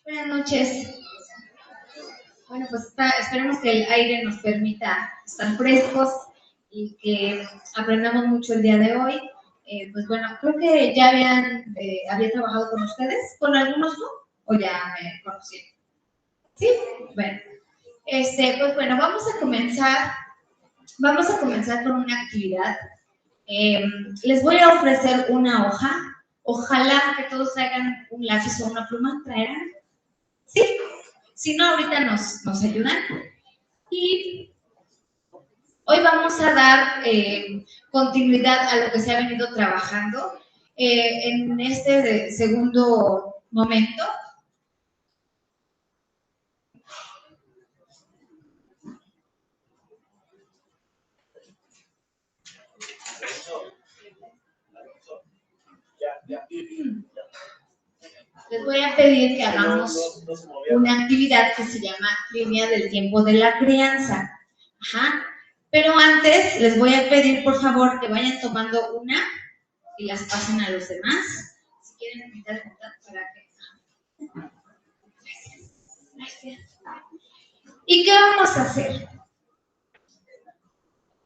Buenas noches. Bueno, pues esperemos que el aire nos permita estar frescos y que aprendamos mucho el día de hoy. Pues bueno, creo que ya había trabajado con ustedes, con algunos no, o ya me conocieron. Sí, bueno. Pues bueno, vamos a comenzar con una actividad. Les voy a ofrecer una hoja. Ojalá que todos traigan un lápiz o una pluma. ¿Traerán? Sí. Si no, ahorita nos ayudan. Y hoy vamos a dar continuidad a lo que se ha venido trabajando en este segundo momento. Les voy a pedir que hagamos una actividad que se llama Línea del Tiempo de la Crianza. Ajá. Pero antes les voy a pedir, por favor, que vayan tomando una y las pasen a los demás. Si quieren pintar contacto para que... Gracias. ¿Y qué vamos a hacer?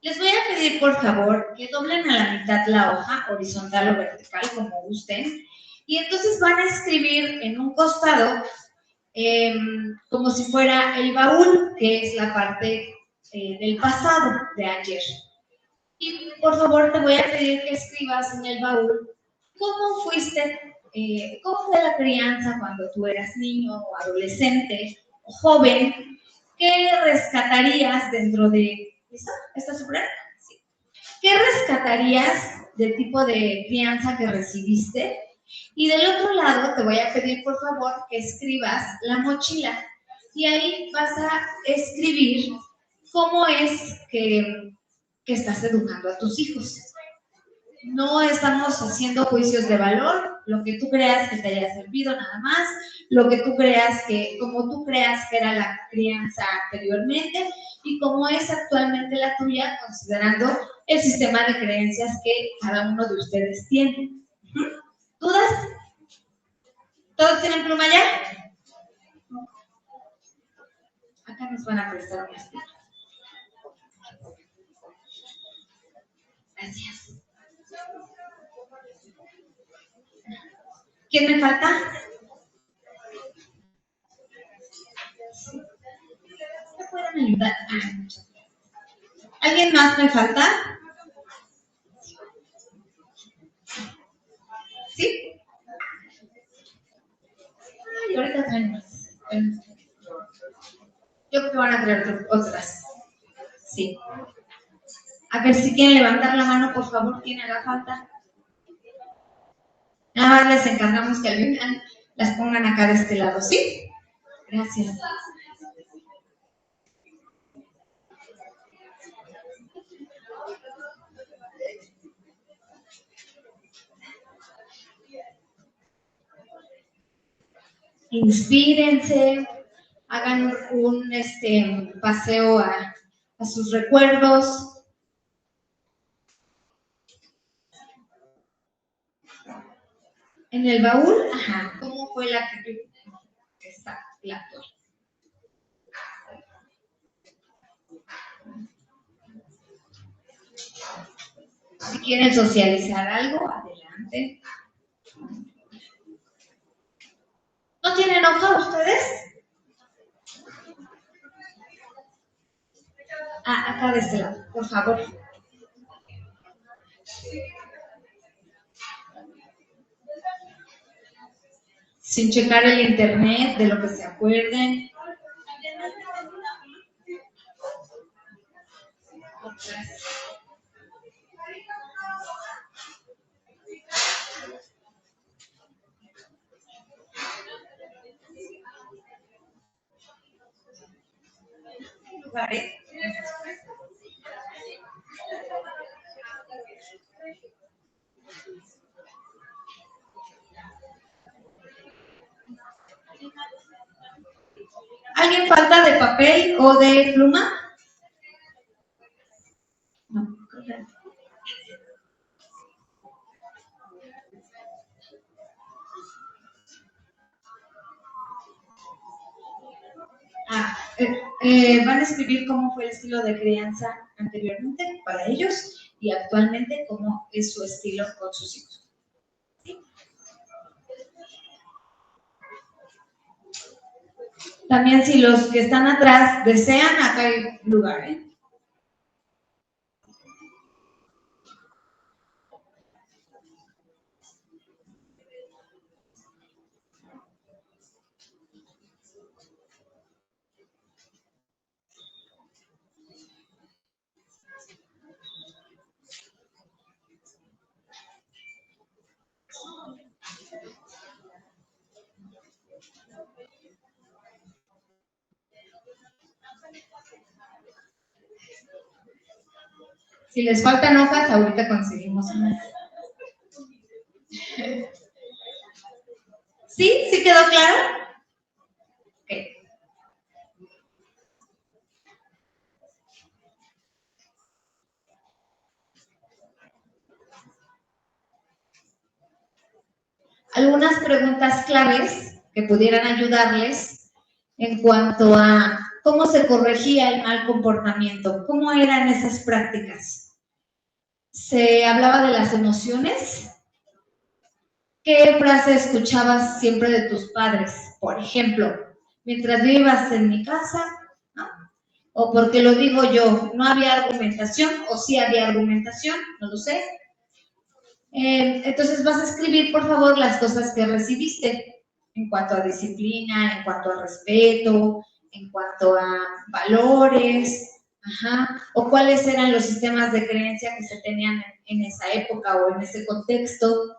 Les voy a pedir, por favor, que doblen a la mitad la hoja, horizontal o vertical, como gusten. Y entonces van a escribir en un costado como si fuera el baúl, que es la parte del pasado de ayer. Y por favor te voy a pedir que escribas en el baúl cómo cómo fue la crianza cuando tú eras niño o adolescente o joven, qué rescatarías dentro de... ¿Listo? ¿Estás segura? Sí. ¿Qué rescatarías del tipo de crianza que recibiste? Y del otro lado te voy a pedir por favor que escribas la mochila y ahí vas a escribir cómo es que estás educando a tus hijos. No estamos haciendo juicios de valor, lo que tú creas que te haya servido nada más, lo que tú creas como tú creas que era la crianza anteriormente y como es actualmente la tuya, considerando el sistema de creencias que cada uno de ustedes tiene. ¿Dudas? ¿Todos tienen pluma ya? Acá nos van a prestar unas plumas. Gracias. ¿Quién me falta? ¿Me pueden ayudar? ¿Alguien más me falta? ¿Sí? Ay, ahorita traen más. Yo creo que van a traer otras. Sí. A ver si quieren levantar la mano, por favor, ¿quién haga falta? Nada más les encargamos que al final las pongan acá de este lado, ¿sí? Gracias. Inspírense, hagan un paseo a sus recuerdos. En el baúl, ajá, ¿cómo fue la que está la actual? Si quieren socializar algo, adelante. ¿No tienen hoja ustedes? Ah, acá de este lado, por favor. Sin checar el internet, de lo que se acuerden. Vale. ¿Alguien falta de papel o de pluma? No. van a escribir cómo fue el estilo de crianza anteriormente para ellos y actualmente cómo es su estilo con sus hijos. ¿Sí? También si los que están atrás desean, acá hay lugar, ¿eh? Si les faltan hojas, ahorita conseguimos unas. ¿Sí? ¿Sí quedó claro? Okay. Algunas preguntas claves que pudieran ayudarles en cuanto a cómo se corregía el mal comportamiento, cómo eran esas prácticas. Se hablaba de las emociones. ¿Qué frase escuchabas siempre de tus padres? Por ejemplo, mientras vivas en mi casa, ¿no? O porque lo digo yo, no había argumentación, o sí había argumentación, no lo sé. Entonces vas a escribir, por favor, las cosas que recibiste en cuanto a disciplina, en cuanto a respeto, en cuanto a valores, ajá, o cuáles eran los sistemas de creencia que se tenían en esa época o en ese contexto,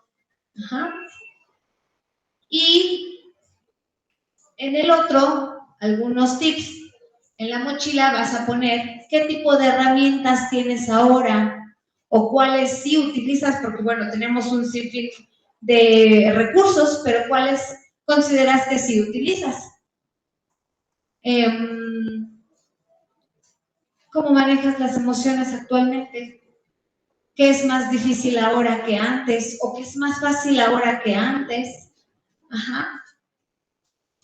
ajá. Y en el otro, algunos tips. En la mochila vas a poner qué tipo de herramientas tienes ahora o cuáles sí utilizas, porque bueno, tenemos un sinfín de recursos, pero cuáles consideras que sí utilizas. ¿Cómo manejas las emociones actualmente? ¿Qué es más difícil ahora que antes? ¿O qué es más fácil ahora que antes? Ajá.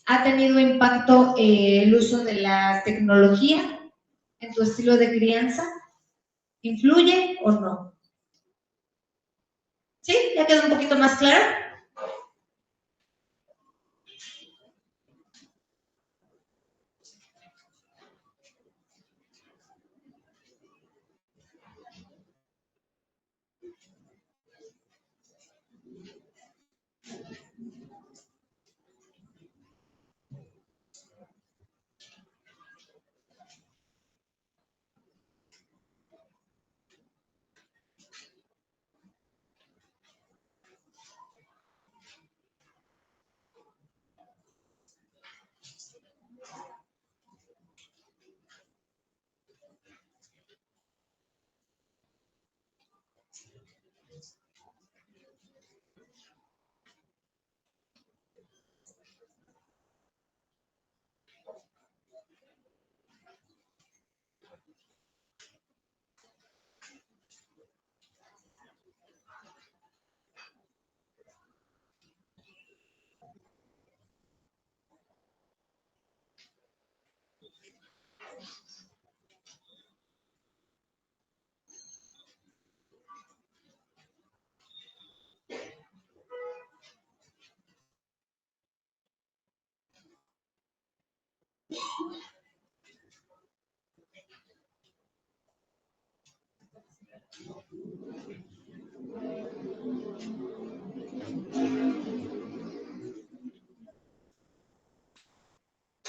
¿Ha tenido impacto el uso de la tecnología en tu estilo de crianza? ¿Influye o no? ¿Sí? ¿Ya quedó un poquito más claro?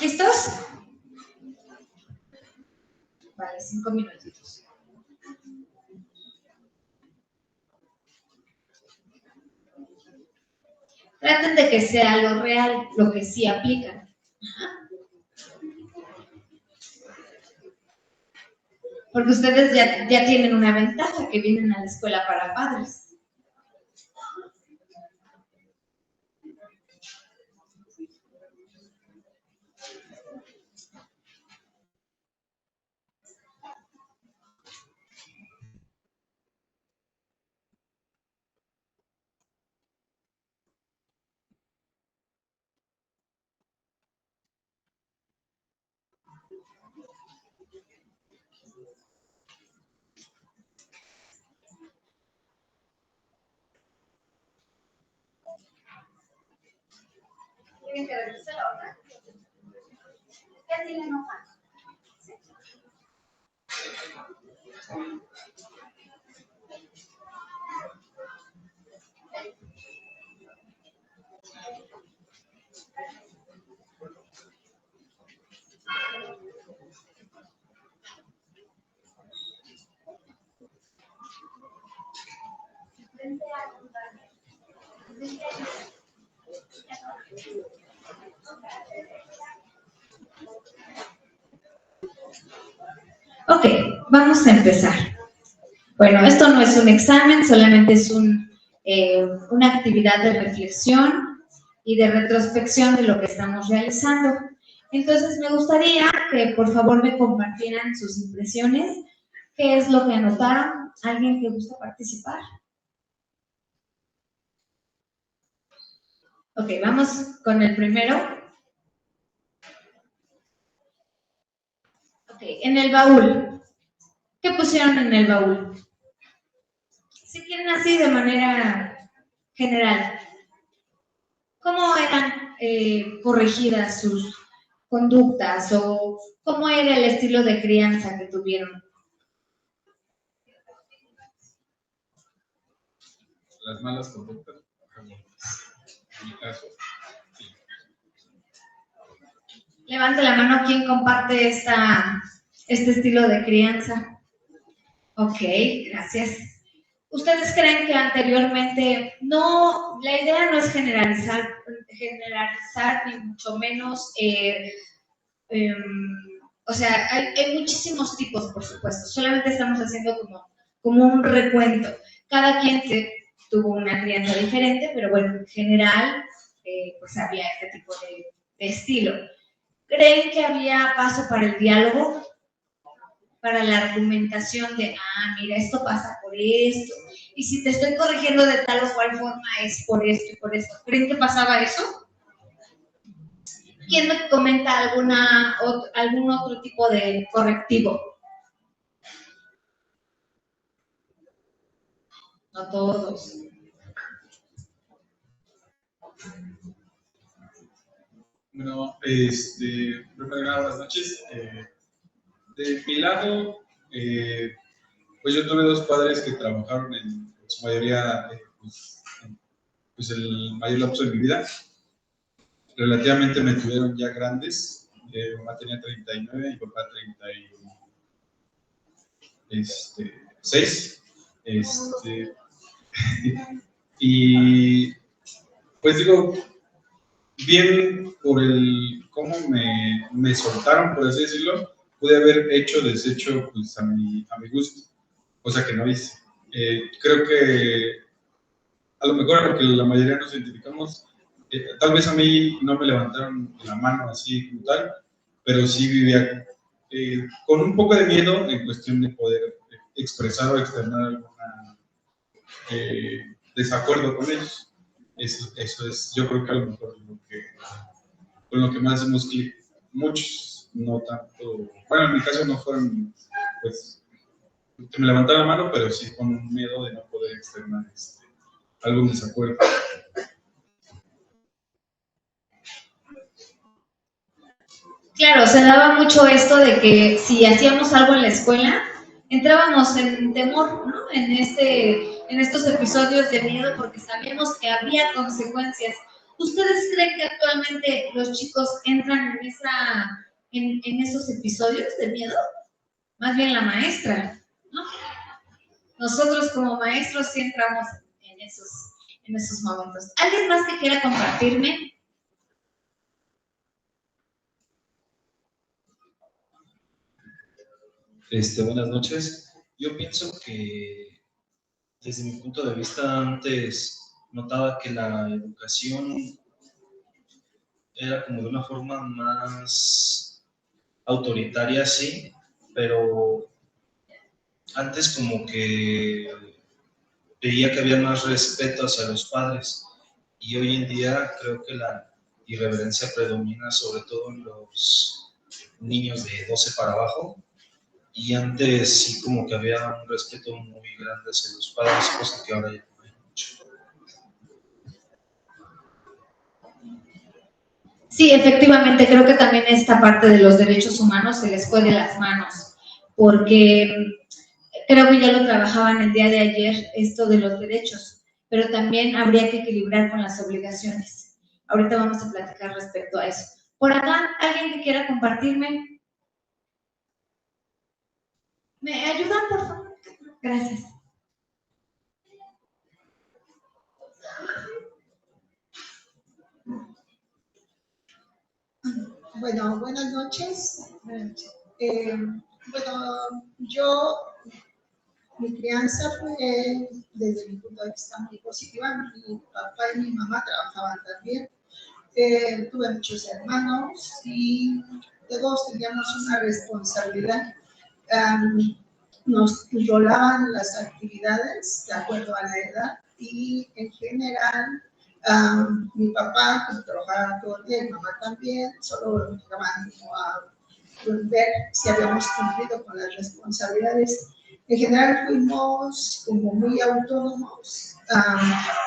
¿Listos? Vale, 5 minutitos. Traten de que sea lo real, lo que sí aplican. Porque ustedes ya tienen una ventaja, que vienen a la escuela para padres. ¿Quieren que revise la otra? ¿Qué tienen hoja? ¿Sí? Ok, vamos a empezar. Bueno, esto no es un examen, solamente es una actividad de reflexión y de retrospección de lo que estamos realizando. Entonces, me gustaría que por favor me compartieran sus impresiones. ¿Qué es lo que anotaron? ¿Alguien que gusta participar? Ok, vamos con el primero. Ok, en el baúl. ¿Qué pusieron en el baúl? Si quieren así de manera general. ¿Cómo eran corregidas sus conductas o cómo era el estilo de crianza que tuvieron? Las malas conductas, en mi caso, sí. Levante la mano quien comparte este estilo de crianza. Ok, gracias. ¿Ustedes creen que anteriormente no, la idea no es generalizar ni mucho menos, o sea, hay muchísimos tipos, por supuesto, solamente estamos haciendo como un recuento. Cada quien tuvo una crianza diferente, pero bueno, en general, pues había este tipo de estilo. ¿Creen que había paso para el diálogo? Para la argumentación de, mira, esto pasa por esto, y si te estoy corrigiendo de tal o cual forma es por esto y por esto. ¿Creen que pasaba eso? ¿Quién me comenta algún otro tipo de correctivo? No todos. Bueno, primero, buenas noches. De mi lado, pues yo tuve dos padres que trabajaron en su mayoría, pues el mayor lapso de mi vida. Relativamente me tuvieron ya grandes. Mamá tenía 39 y papá 36. Y pues digo, bien por cómo me soltaron, por así decirlo, pude haber hecho, deshecho, pues a mi gusto, cosa que no hice. Creo que a lo mejor a lo que la mayoría nos identificamos, tal vez a mí no me levantaron la mano así como tal, pero sí vivía con un poco de miedo en cuestión de poder expresar o externar alguna desacuerdo con ellos. Eso es, yo creo que a lo mejor con lo que más hacemos clic. Muchos, no tanto, bueno, en mi caso no fueron, pues, que me levantaron la mano, pero sí con un miedo de no poder externar algún desacuerdo. Claro, se daba mucho esto de que si hacíamos algo en la escuela, entrábamos en temor, ¿no? En estos episodios de miedo porque sabíamos que había consecuencias. ¿Ustedes creen que actualmente los chicos entran en esos episodios de miedo? Más bien la maestra, ¿no? Nosotros como maestros sí entramos en esos momentos. ¿Alguien más que quiera compartirme? Buenas noches. Yo pienso que desde mi punto de vista antes notaba que la educación era como de una forma más autoritaria, sí, pero antes como que veía que había más respeto hacia los padres y hoy en día creo que la irreverencia predomina sobre todo en los niños de 12 para abajo. Y antes sí como que había un respeto muy grande hacia los padres, cosa que ahora ya no hay mucho. Sí, efectivamente, creo que también esta parte de los derechos humanos se les fue de las manos, porque creo que ya lo trabajaban el día de ayer, esto de los derechos, pero también habría que equilibrar con las obligaciones. Ahorita vamos a platicar respecto a eso. Por acá, ¿alguien que quiera compartirme? ¿Me ayudan, por favor? Gracias. Bueno, buenas noches. Mi crianza fue, desde mi punto de vista, muy positiva. Mi papá y mi mamá trabajaban también. Tuve muchos hermanos y todos teníamos una responsabilidad. Nos rolaban las actividades de acuerdo a la edad y en general mi papá pues, trabajaba todo el día, mi mamá también, solo llegaban a ver si habíamos cumplido con las responsabilidades. En general fuimos como muy autónomos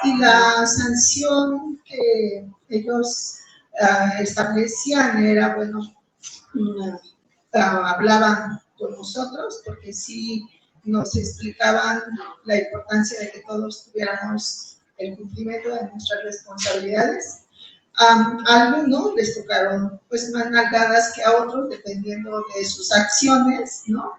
y la sanción que ellos establecían era, bueno, hablaban con nosotros porque sí nos explicaban la importancia de que todos tuviéramos el cumplimiento de nuestras responsabilidades. A algunos les tocaron pues más nalgadas que a otros dependiendo de sus acciones, ¿no?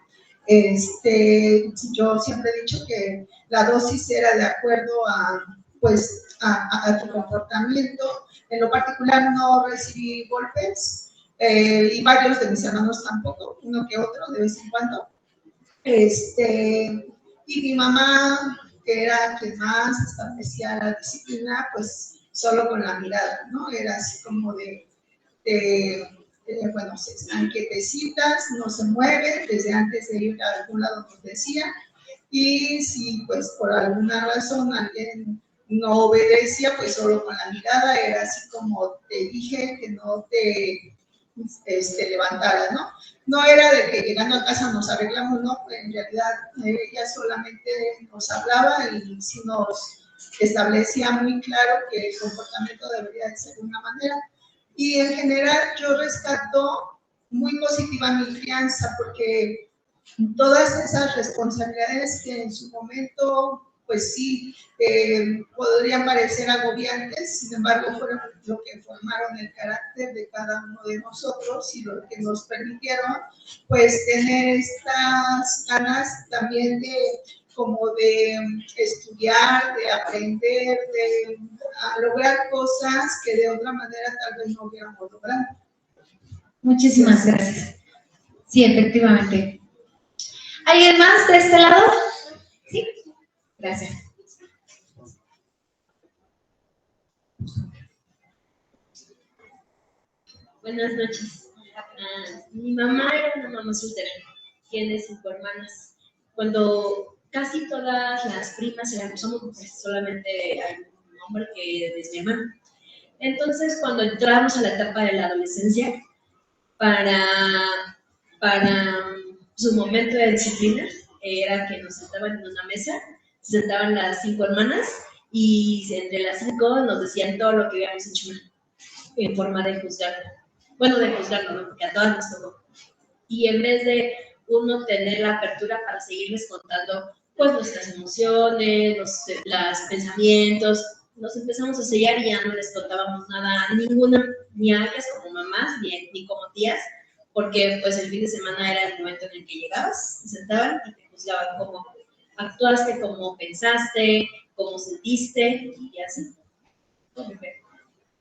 Yo siempre he dicho que la dosis era de acuerdo a tu comportamiento. En lo particular no recibí golpes y varios de mis hermanos tampoco, uno que otro de vez en cuando. Y mi mamá, que era quien más establecía la disciplina, pues solo con la mirada, ¿no? Era así como bueno, se están quietecitas, no se mueven, desde antes de ir a algún lado nos decía, y si pues por alguna razón alguien no obedecía, pues solo con la mirada, era así como te dije que no te levantara, ¿no? No era de que llegando a casa nos arreglamos, no, en realidad ella solamente nos hablaba y sí nos establecía muy claro que el comportamiento debería de ser de una manera. Y en general yo rescato muy positiva mi crianza porque todas esas responsabilidades que en su momento, pues sí, podrían parecer agobiantes, sin embargo fueron lo que formaron el carácter de cada uno de nosotros y lo que nos permitieron, pues, tener estas ganas también de estudiar, de aprender, de lograr cosas que de otra manera tal vez no hubiéramos logrado. Muchísimas gracias. Sí, efectivamente. ¿Alguien más de este lado? Sí. Gracias. Buenas noches. Mi mamá era una mamá soltera, tiene 5 hermanas. Cuando casi todas las primas somos mujeres, solamente hay un hombre que es mi hermano. Entonces, cuando entrábamos a la etapa de la adolescencia, para su momento de disciplina, era que nos sentaban en una mesa, se sentaban las 5 hermanas y entre las 5 nos decían todo lo que habíamos hecho mal, en forma de juzgarlo. Bueno, de juzgarlo, ¿no? Porque a todas nos tocó. Y en vez de uno tener la apertura para seguirles contando, pues, nuestras emociones, los pensamientos, nos empezamos a sellar y ya no les contábamos nada a ninguna, ni a ellas como mamás, ni como tías, porque pues el fin de semana era el momento en el que llegabas, se sentaban y te juzgaban cómo actuaste, cómo pensaste, cómo sentiste, y así.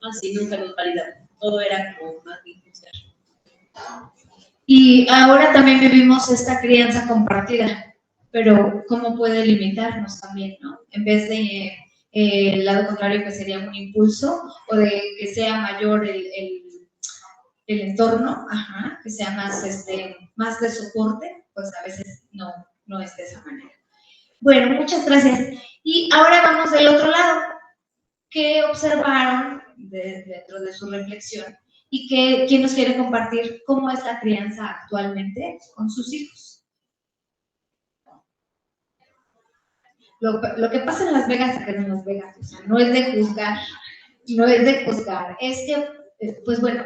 Así nunca nos validaban. Todo era como más bien juzgar. Y ahora también vivimos esta crianza compartida, pero ¿cómo puede limitarnos también, no? En vez de el lado contrario, que sería un impulso, o de que sea mayor el entorno, que sea más, más de soporte, pues a veces no es de esa manera. Bueno, muchas gracias. Y ahora vamos del otro lado. ¿Qué observaron dentro de su reflexión? ¿Y quién nos quiere compartir cómo es la crianza actualmente con sus hijos? Lo que pasa en Las Vegas, acá en Las Vegas, o sea, no es de juzgar, es que pues bueno,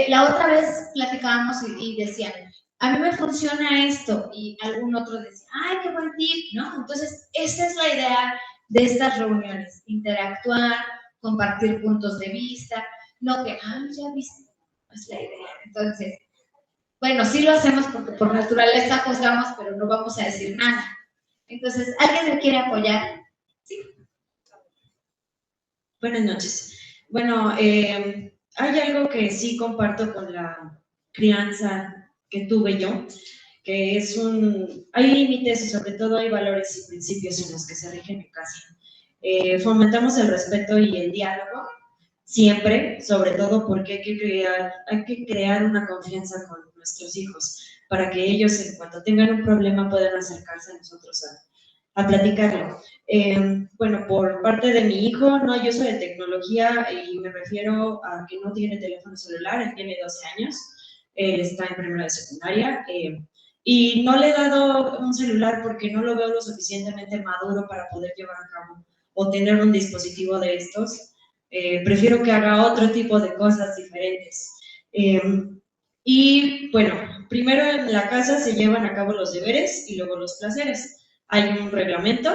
la otra vez platicábamos y decían, a mí me funciona esto, y algún otro decía, ¡ay, qué buen tip!, ¿no? Entonces, esa es la idea de estas reuniones, interactuar, compartir puntos de vista, no que, ya viste, no es la idea. Entonces, bueno, sí lo hacemos porque por naturaleza juzgamos, pero no vamos a decir nada. Entonces, ¿alguien me quiere apoyar? Sí. Buenas noches. Bueno, hay algo que sí comparto con la crianza que tuve yo, que es hay límites y sobre todo hay valores y principios en los que se rige mi casa. Fomentamos el respeto y el diálogo siempre, sobre todo porque hay que crear una confianza con nuestros hijos para que ellos, en cuanto tengan un problema, puedan acercarse a nosotros a platicarlo. Bueno, por parte de mi hijo, no, yo soy de tecnología y me refiero a que no tiene teléfono celular, él tiene 12 años, él está en primero de secundaria, y no le he dado un celular porque no lo veo lo suficientemente maduro para poder llevar a cabo o tener un dispositivo de estos. Prefiero que haga otro tipo de cosas diferentes. Y bueno, primero en la casa se llevan a cabo los deberes y luego los placeres. Hay un reglamento,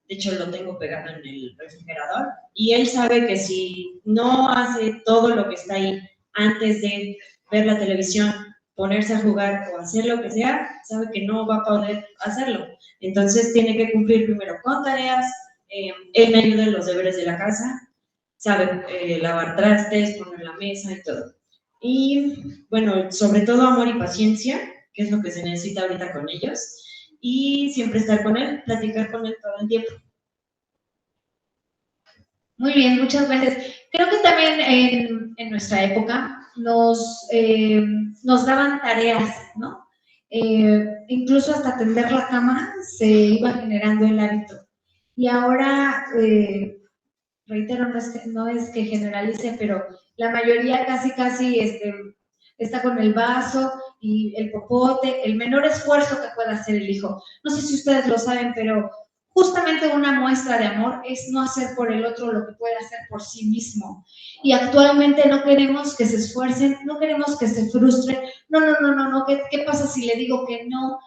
de hecho lo tengo pegado en el refrigerador, y él sabe que si no hace todo lo que está ahí antes de ver la televisión, ponerse a jugar o hacer lo que sea, sabe que no va a poder hacerlo. Entonces tiene que cumplir primero con tareas, él me ayuda en los deberes de la casa, sabe lavar trastes, poner la mesa y todo. Y bueno, sobre todo amor y paciencia, que es lo que se necesita ahorita con ellos, y siempre estar con él, platicar con él todo el tiempo. Muy bien, muchas gracias. Creo que también en nuestra época nos daban tareas, ¿no? Incluso hasta tender la cama se iba generando el hábito. Y ahora, reitero, no es que generalice, pero la mayoría casi está con el vaso y el popote, el menor esfuerzo que pueda hacer el hijo. No sé si ustedes lo saben, pero justamente una muestra de amor es no hacer por el otro lo que puede hacer por sí mismo. Y actualmente no queremos que se esfuercen, no queremos que se frustren. No. ¿Qué pasa si le digo que no?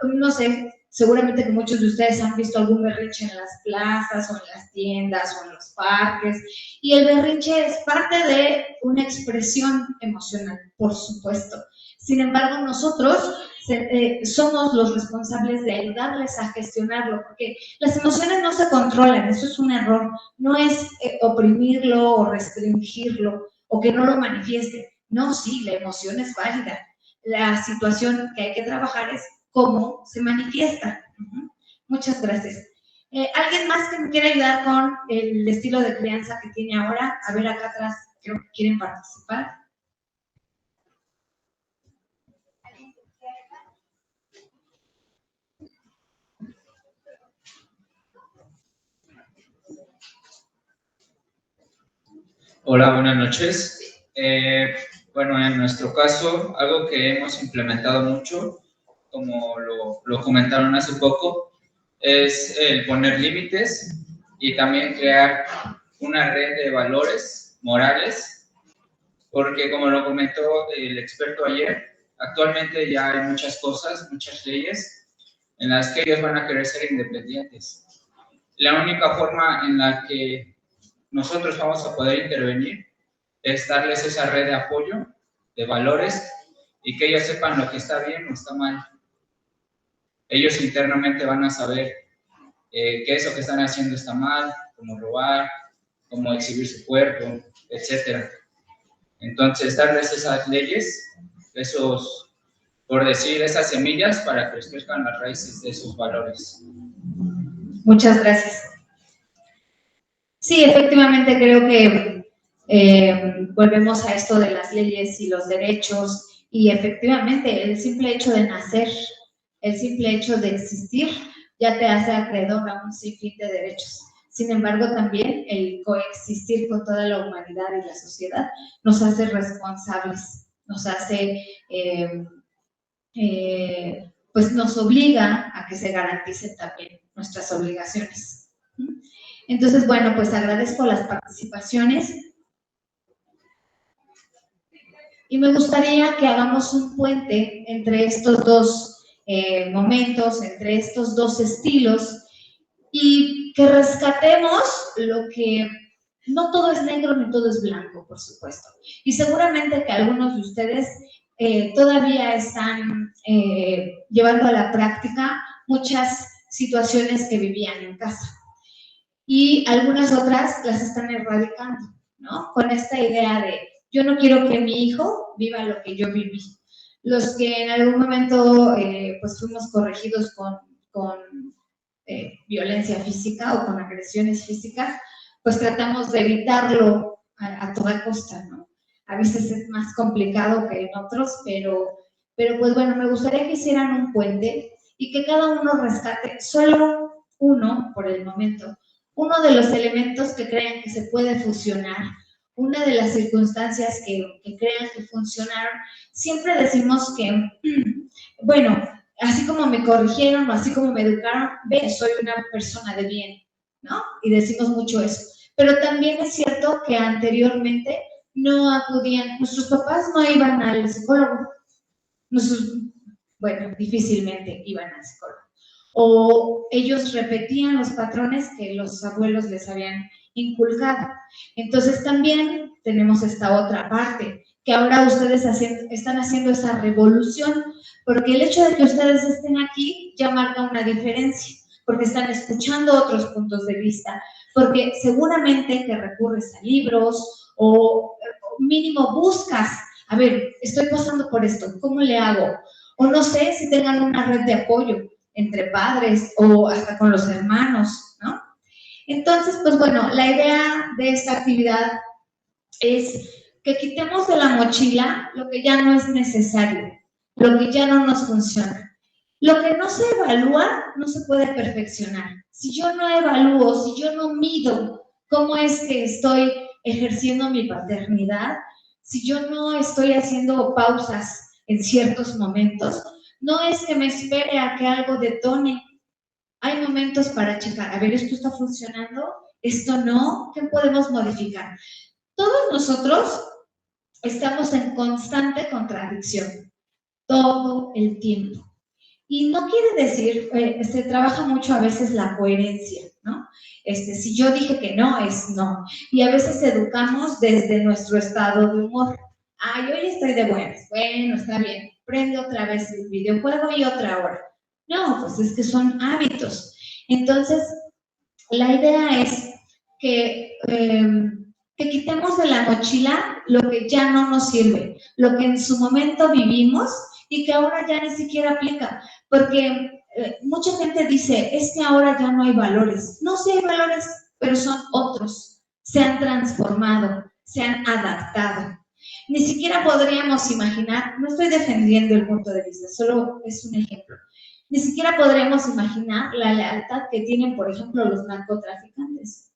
No sé, seguramente que muchos de ustedes han visto algún berrinche en las plazas o en las tiendas o en los parques. Y el berrinche es parte de una expresión emocional, por supuesto. Sin embargo, nosotros somos los responsables de ayudarles a gestionarlo, porque las emociones no se controlan, eso es un error. No es oprimirlo o restringirlo o que no lo manifieste. No, sí, la emoción es válida. La situación que hay que trabajar es cómo se manifiesta. Muchas gracias. ¿Alguien más que me quiera ayudar con el estilo de crianza que tiene ahora? A ver, acá atrás creo que quieren participar. Hola, buenas noches. Bueno, en nuestro caso, algo que hemos implementado mucho, como lo comentaron hace poco, es el poner límites y también crear una red de valores morales, porque como lo comentó el experto ayer, actualmente ya hay muchas cosas, muchas leyes en las que ellos van a querer ser independientes. La única forma en la que nosotros vamos a poder intervenir es darles esa red de apoyo, de valores, y que ellos sepan lo que está bien o está mal. Ellos internamente van a saber que eso que están haciendo está mal, como robar, como exhibir su cuerpo, etc. Entonces, darles esas leyes, por decir, esas semillas para que crezcan las raíces de esos valores. Muchas gracias. Sí, efectivamente creo que volvemos a esto de las leyes y los derechos, y efectivamente el simple hecho de nacer, el simple hecho de existir, ya te hace acreedor a un sinfín de derechos. Sin embargo, también el coexistir con toda la humanidad y la sociedad nos hace responsables, nos hace, pues nos obliga a que se garanticen también nuestras obligaciones. Entonces, bueno, pues agradezco las participaciones. Y me gustaría que hagamos un puente entre estos dos momentos, entre estos dos estilos, y que rescatemos lo que no todo es negro ni todo es blanco, por supuesto. Y seguramente que algunos de ustedes todavía están llevando a la práctica muchas situaciones que vivían en casa. Y algunas otras las están erradicando, ¿no? Con esta idea de, yo no quiero que mi hijo viva lo que yo viví. Los que en algún momento pues fuimos corregidos con violencia física o con agresiones físicas, pues tratamos de evitarlo a toda costa, ¿no? A veces es más complicado que en otros, pero pues bueno, me gustaría que hicieran un puente y que cada uno rescate, solo uno por el momento, uno de los elementos que crean que se puede fusionar, una de las circunstancias que crean que funcionaron. Siempre decimos que, bueno, así como me corrigieron o así como me educaron, ve, soy una persona de bien, ¿no? Y decimos mucho eso. Pero también es cierto que anteriormente no acudían, nuestros papás no iban al psicólogo. Bueno, difícilmente iban al psicólogo. O ellos repetían los patrones que los abuelos les habían inculcado. Entonces también tenemos esta otra parte, que ahora ustedes están haciendo esa revolución, porque el hecho de que ustedes estén aquí ya marca una diferencia, porque están escuchando otros puntos de vista, porque seguramente que recurres a libros o mínimo buscas, a ver, estoy pasando por esto, ¿cómo le hago? O no sé si tengan una red de apoyo entre padres o hasta con los hermanos, ¿no? Entonces, pues bueno, la idea de esta actividad es que quitemos de la mochila lo que ya no es necesario, lo que ya no nos funciona. Lo que no se evalúa no se puede perfeccionar. Si yo no evalúo, si yo no mido cómo es que estoy ejerciendo mi paternidad, si yo no estoy haciendo pausas en ciertos momentos, no es que me espere a que algo detone. Hay momentos para checar, a ver, ¿esto está funcionando? ¿Esto no? ¿Qué podemos modificar? Todos nosotros estamos en constante contradicción, todo el tiempo. Y no quiere decir, se trabaja mucho a veces la coherencia, ¿no? Si yo dije que no, es no. Y a veces educamos desde nuestro estado de humor. Ay, hoy estoy de buenas. Bueno, está bien. Prende otra vez el videojuego y otra hora. No, pues es que son hábitos. Entonces, la idea es que quitemos de la mochila lo que ya no nos sirve, lo que en su momento vivimos y que ahora ya ni siquiera aplica. Porque mucha gente dice, es que ahora ya no hay valores. No, sí hay valores, pero son otros. Se han transformado, se han adaptado. Ni siquiera podríamos imaginar, no estoy defendiendo el punto de vista, solo es un ejemplo. Ni siquiera podríamos imaginar la lealtad que tienen, por ejemplo, los narcotraficantes.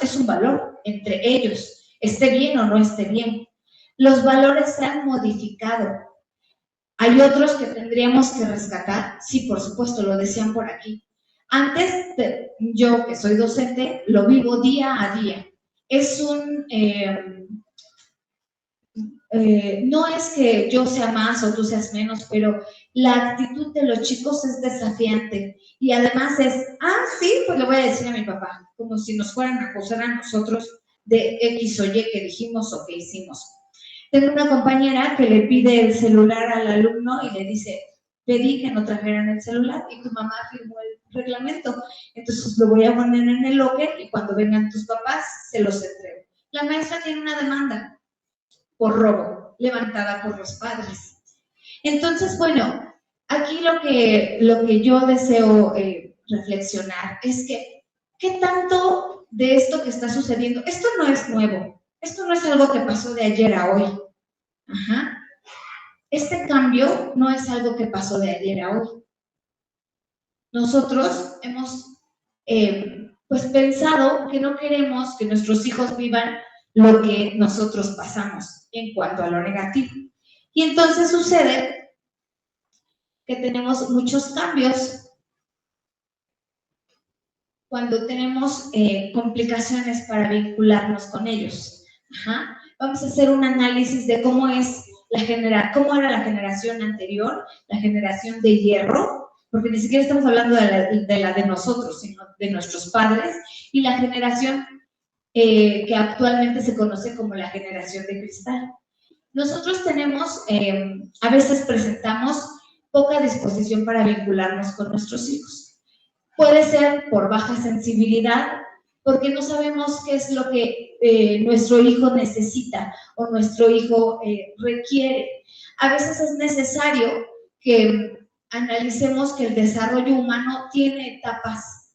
Es un valor entre ellos, esté bien o no esté bien. Los valores se han modificado. ¿Hay otros que tendríamos que rescatar? Sí, por supuesto, lo decían por aquí. Antes, yo que soy docente, lo vivo día a día. Es un... no es que yo sea más o tú seas menos, pero la actitud de los chicos es desafiante. Y además es, sí, pues le voy a decir a mi papá, como si nos fueran a acusar a nosotros de X o Y que dijimos o que hicimos. Tengo una compañera que le pide el celular al alumno y le dice, pedí que no trajeran el celular y tu mamá firmó el reglamento. Entonces lo voy a poner en el locker y cuando vengan tus papás se los entrego. La maestra tiene una demanda por robo, levantada por los padres. Entonces, bueno, aquí lo que yo deseo reflexionar es que, ¿qué tanto de esto que está sucediendo? Esto no es nuevo, esto no es algo que pasó de ayer a hoy. Ajá. Este cambio no es algo que pasó de ayer a hoy. Nosotros hemos pues pensado que no queremos que nuestros hijos vivan lo que nosotros pasamos en cuanto a lo negativo. Y entonces sucede que tenemos muchos cambios cuando tenemos complicaciones para vincularnos con ellos. Ajá. vamos a hacer un análisis de cómo era la generación anterior, la generación de hierro, porque ni siquiera estamos hablando de la de nosotros, sino de nuestros padres, y la generación que actualmente se conoce como la generación de cristal. Nosotros tenemos, a veces presentamos poca disposición para vincularnos con nuestros hijos. Puede ser por baja sensibilidad, porque no sabemos qué es lo que nuestro hijo necesita o nuestro hijo requiere. A veces es necesario que analicemos que el desarrollo humano tiene etapas.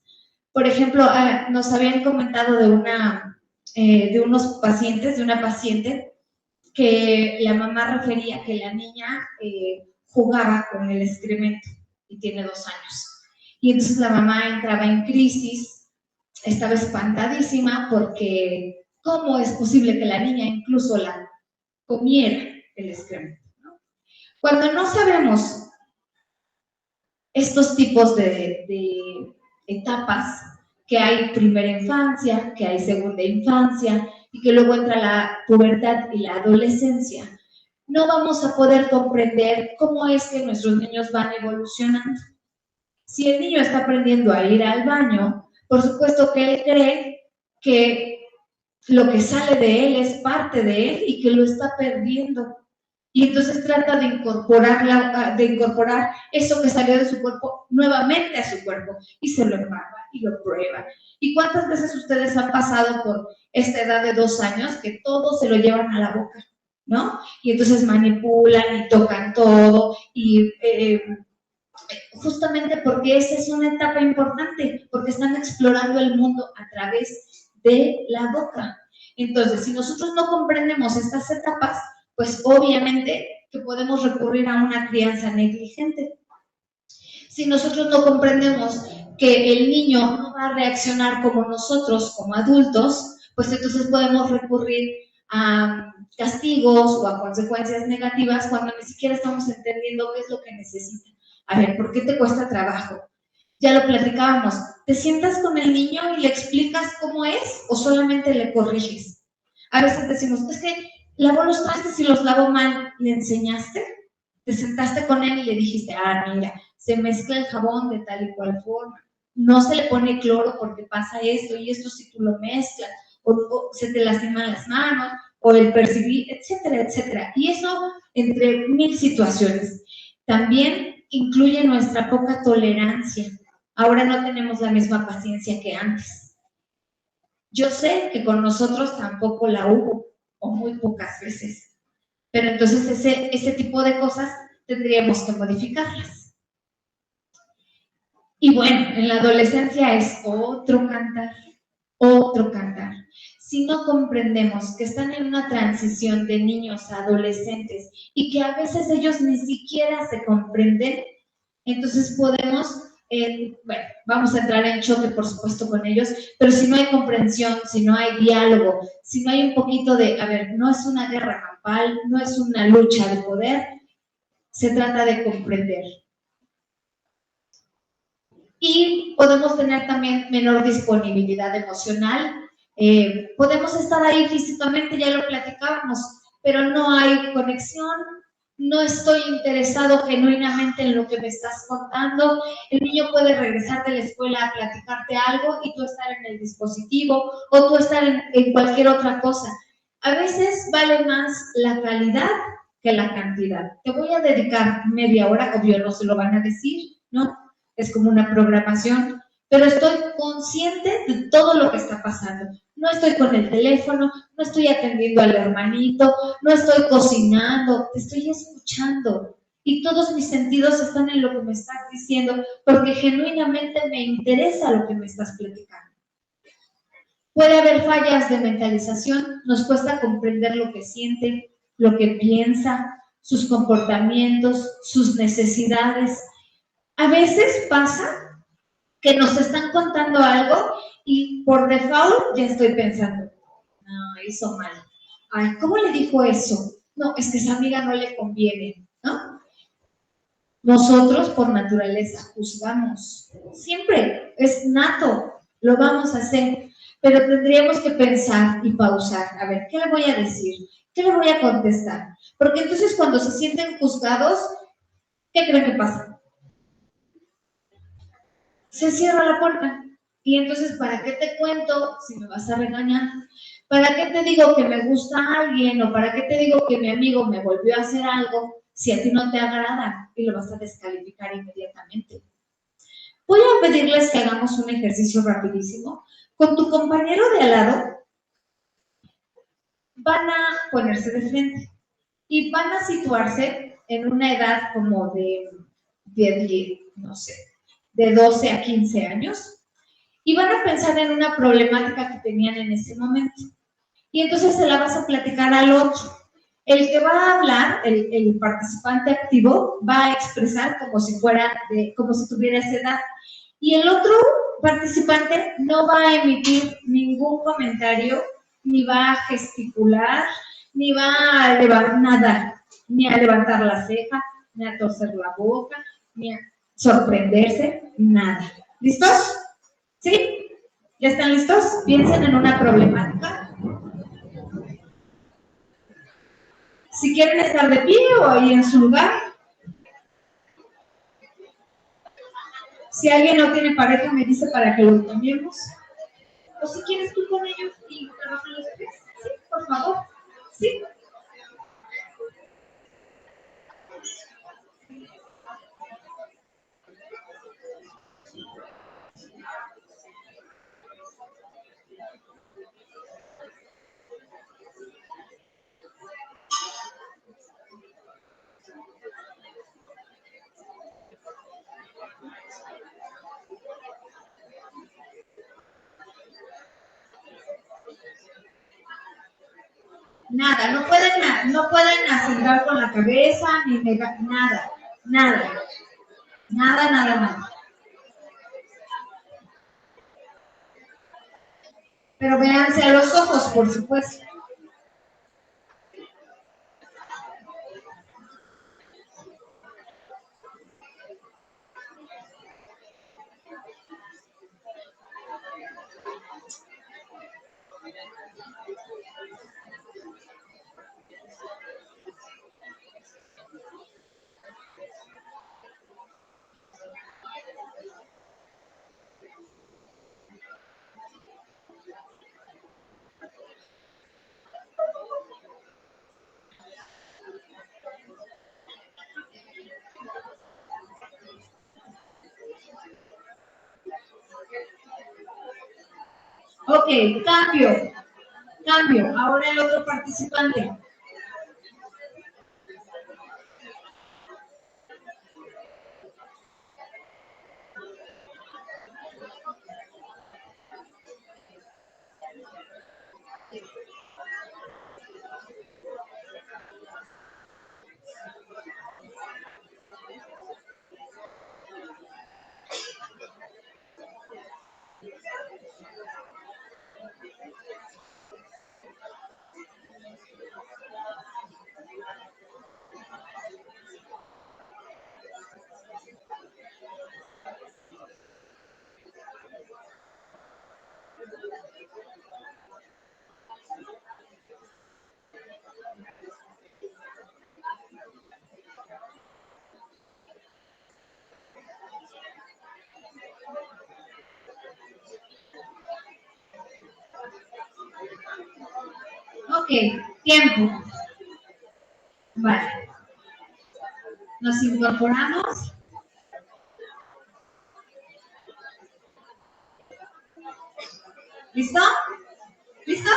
Por ejemplo, nos habían comentado de una paciente que la mamá refería que la niña jugaba con el excremento y tiene 2 años. Y entonces la mamá entraba en crisis, estaba espantadísima porque ¿cómo es posible que la niña incluso la comiera el excremento, ¿no? Cuando no sabemos estos tipos de etapas, que hay primera infancia, que hay segunda infancia y que luego entra la pubertad y la adolescencia, no vamos a poder comprender cómo es que nuestros niños van evolucionando. Si el niño está aprendiendo a ir al baño, por supuesto que él cree que lo que sale de él es parte de él y que lo está perdiendo. Y entonces trata de incorporar eso que salió de su cuerpo nuevamente a su cuerpo y se lo embarra y lo prueba. ¿Y cuántas veces ustedes han pasado por esta edad de 2 años que todo se lo llevan a la boca, ¿no? Y entonces manipulan y tocan todo y justamente porque esa es una etapa importante, porque están explorando el mundo a través de la boca. Entonces, si nosotros no comprendemos estas etapas, pues obviamente que podemos recurrir a una crianza negligente. Si nosotros no comprendemos que el niño no va a reaccionar como nosotros, como adultos, pues entonces podemos recurrir a castigos o a consecuencias negativas cuando ni siquiera estamos entendiendo qué es lo que necesita. A ver, ¿por qué te cuesta trabajo? Ya lo platicábamos. ¿Te sientas con el niño y le explicas cómo es o solamente le corriges? A veces decimos, es que lavo los trastes y los lavo mal. ¿Le enseñaste? ¿Te sentaste con él y le dijiste, mira, se mezcla el jabón de tal y cual forma? No se le pone cloro porque pasa esto y esto si tú lo mezclas, o se te lastiman las manos, o el percibir, etcétera, etcétera. Y eso entre 1000 situaciones. También incluye nuestra poca tolerancia. Ahora no tenemos la misma paciencia que antes. Yo sé que con nosotros tampoco la hubo, o muy pocas veces. Pero entonces ese tipo de cosas tendríamos que modificarlas. Y bueno, en la adolescencia es otro cantar, otro cantar. Si no comprendemos que están en una transición de niños a adolescentes y que a veces ellos ni siquiera se comprenden, entonces podemos, bueno, vamos a entrar en choque, por supuesto, con ellos, pero si no hay comprensión, si no hay diálogo, si no hay un poquito de, a ver, no es una guerra campal, no es una lucha de poder, se trata de comprender. Y podemos tener también menor disponibilidad emocional. Podemos estar ahí físicamente, ya lo platicábamos, pero no hay conexión, no estoy interesado genuinamente en lo que me estás contando. El niño puede regresar de la escuela a platicarte algo y tú estar en el dispositivo o tú estar en cualquier otra cosa. A veces vale más la calidad que la cantidad. Te voy a dedicar media hora, obvio no se lo van a decir, ¿no? Es como una programación, pero estoy consciente de todo lo que está pasando. No estoy con el teléfono, no estoy atendiendo al hermanito, no estoy cocinando, te estoy escuchando. Y todos mis sentidos están en lo que me estás diciendo, porque genuinamente me interesa lo que me estás platicando. Puede haber fallas de mentalización, nos cuesta comprender lo que siente, lo que piensa, sus comportamientos, sus necesidades. A veces pasa que nos están contando algo y por default ya estoy pensando, no, hizo mal. Ay, ¿cómo le dijo eso? No, es que esa amiga no le conviene, ¿no? Nosotros por naturaleza juzgamos. Siempre es nato, lo vamos a hacer. pero tendríamos que pensar y pausar. A ver, ¿qué le voy a decir? ¿Qué le voy a contestar? Porque entonces cuando se sienten juzgados, ¿qué creen que pasa? Se cierra la puerta. Y entonces, ¿para qué te cuento si me vas a regañar? ¿Para qué te digo que me gusta alguien? ¿O para qué te digo que mi amigo me volvió a hacer algo si a ti no te agrada? Y lo vas a descalificar inmediatamente. Voy a pedirles que hagamos un ejercicio rapidísimo. Con tu compañero de al lado, van a ponerse de frente y van a situarse en una edad como no sé, de 12 a 15 años y van a pensar en una problemática que tenían en ese momento. Y entonces se la vas a platicar al otro. El que va a hablar, el participante activo, va a expresar como si tuviera esa edad. Y el otro participante no va a emitir ningún comentario, ni va a gesticular, ni va a elevar nada, ni a levantar la ceja, ni a torcer la boca, ni a sorprenderse, nada. ¿Listos? ¿Sí? ¿Ya están listos? Piensen en una problemática. Si quieren estar de pie o ahí en su lugar. Si alguien no tiene pareja, me dice para que lo cambiemos. O si quieres tú con ellos y trabajan los tres. Sí, por favor. Sí. Nada, no pueden asentar con la cabeza, ni negar, nada, nada, nada, nada, nada. Pero véanse a los ojos, por supuesto. Ok, cambio. Ahora el otro participante. Ok, tiempo. Vale. Nos incorporamos. ¿Listo? ¿Listo?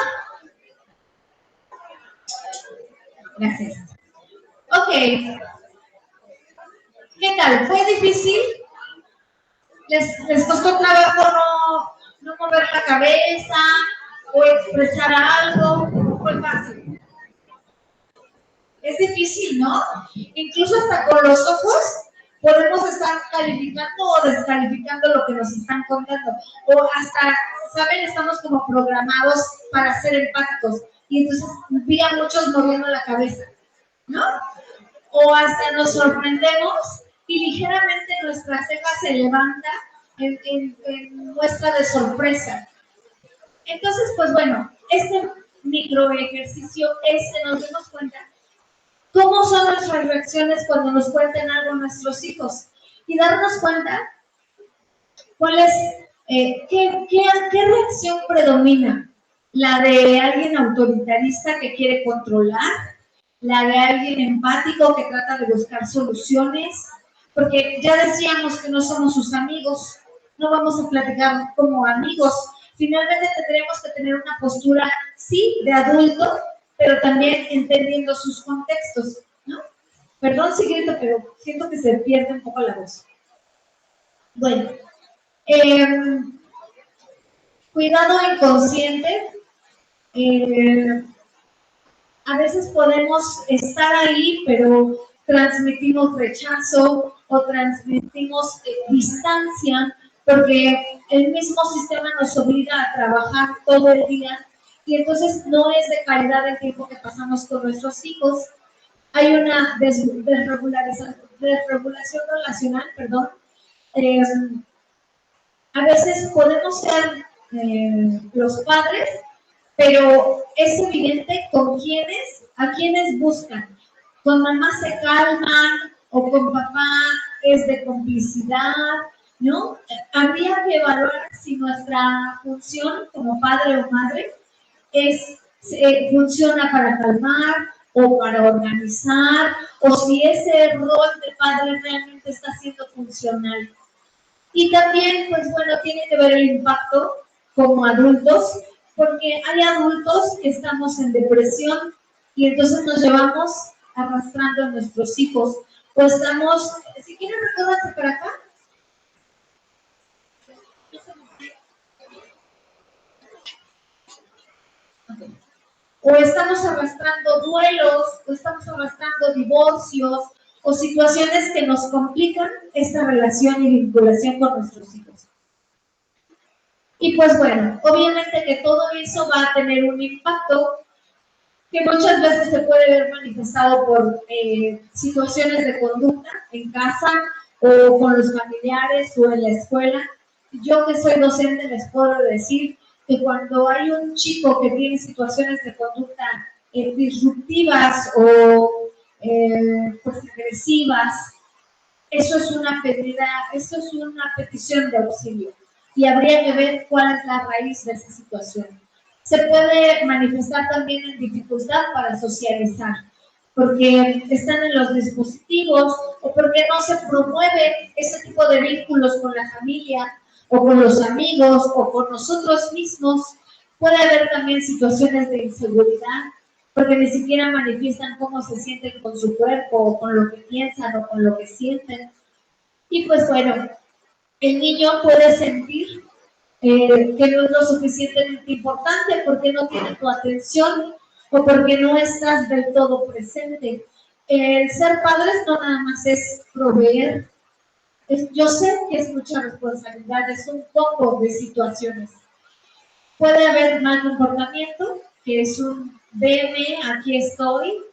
Gracias. Ok. ¿Qué tal? ¿Fue difícil? ¿Les costó trabajo no mover la cabeza o expresar algo? ¿Fue fácil? Es difícil, ¿no? Incluso hasta con los ojos podemos estar calificando o descalificando lo que nos están contando. O hasta, ¿saben? Estamos como programados para ser empáticos. Y entonces vi a muchos moviendo la cabeza, ¿no? O hasta nos sorprendemos y ligeramente nuestra ceja se levanta en muestra de sorpresa. Entonces, pues bueno, este micro ejercicio es que nos demos cuenta cómo son nuestras reacciones cuando nos cuentan algo nuestros hijos y darnos cuenta cuál es, qué reacción predomina. La de alguien autoritarista que quiere controlar, la de alguien empático que trata de buscar soluciones, porque ya decíamos que no somos sus amigos, no vamos a platicar como amigos. Finalmente tendremos que tener una postura, sí, de adulto, pero también entendiendo sus contextos, ¿no? Perdón si grito, pero siento que se pierde un poco la voz. Bueno, cuidado inconsciente. A veces podemos estar ahí, pero transmitimos rechazo o transmitimos distancia, porque el mismo sistema nos obliga a trabajar todo el día y entonces no es de calidad el tiempo que pasamos con nuestros hijos. Hay una desregulación relacional, perdón. A veces podemos ser los padres, pero es evidente a quienes buscan. Con mamá se calman o con papá es de complicidad, ¿no? Habría que evaluar si nuestra función como padre o madre funciona para calmar o para organizar, o si ese rol de padre realmente está siendo funcional. Y también, pues bueno, tiene que ver el impacto como adultos, porque hay adultos que estamos en depresión y entonces nos llevamos arrastrando a nuestros hijos. O estamos, si quieren recordarse para acá. Okay. O estamos arrastrando duelos, o estamos arrastrando divorcios, o situaciones que nos complican esta relación y vinculación con nuestros hijos. Y pues bueno, obviamente que todo eso va a tener un impacto que muchas veces se puede ver manifestado por situaciones de conducta en casa o con los familiares o en la escuela. Yo que soy docente les puedo decir que cuando hay un chico que tiene situaciones de conducta disruptivas o pues agresivas, eso es una petición de auxilio y habría que ver cuál es la raíz de esa situación. Se puede manifestar también en dificultad para socializar, porque están en los dispositivos o porque no se promueve ese tipo de vínculos con la familia o con los amigos o con nosotros mismos. Puede haber también situaciones de inseguridad, porque ni siquiera manifiestan cómo se sienten con su cuerpo o con lo que piensan o con lo que sienten. Y pues bueno, el niño puede sentir que no es lo suficientemente importante porque no tiene tu atención o porque no estás del todo presente. El ser padres no nada más es proveer. Yo sé que es mucha responsabilidad, es un poco de situaciones. Puede haber mal comportamiento, que es un veme, aquí estoy.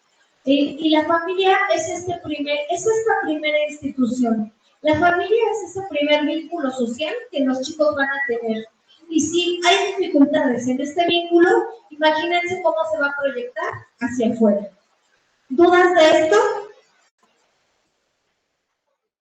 Y la familia es esta primera institución. La familia es ese primer vínculo social que los chicos van a tener. Y si hay dificultades en este vínculo, imagínense cómo se va a proyectar hacia afuera. ¿Dudas de esto?